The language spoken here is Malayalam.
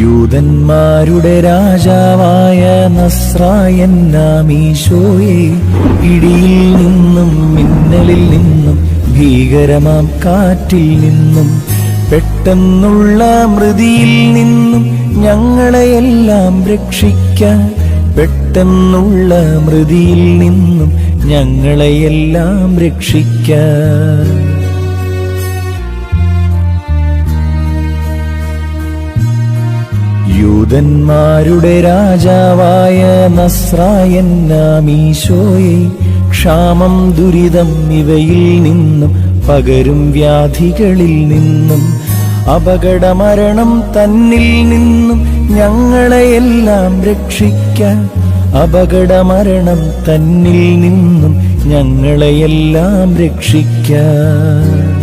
യൂദന്മാരുടെ രാജാവായ നസ്രായനാമീശോയെ, ഇടിയിൽ നിന്നും മിന്നലിൽ നിന്നും ഭീകരമാം കാറ്റിൽ നിന്നും പെട്ടെന്നുള്ള മൃതിയിൽ നിന്നും ഞങ്ങളെയെല്ലാം രക്ഷിക്കാൻ, പെട്ടെന്നുള്ള മൃതിയിൽ നിന്നും ഞങ്ങളെയെല്ലാം രക്ഷിക്കാൻ. യൂദന്മാരുടെ രാജാവായ നസ്രായനാമീശോയെ, ക്ഷാമം ദുരിതം ഇവയിൽ നിന്നും പകരും വ്യാധികളിൽ നിന്നും അപകടമരണം തന്നിൽ നിന്നും ഞങ്ങളെയെല്ലാം രക്ഷിക്കാൻ, അപകടമരണം തന്നിൽ നിന്നും ഞങ്ങളെയെല്ലാം രക്ഷിക്കാൻ.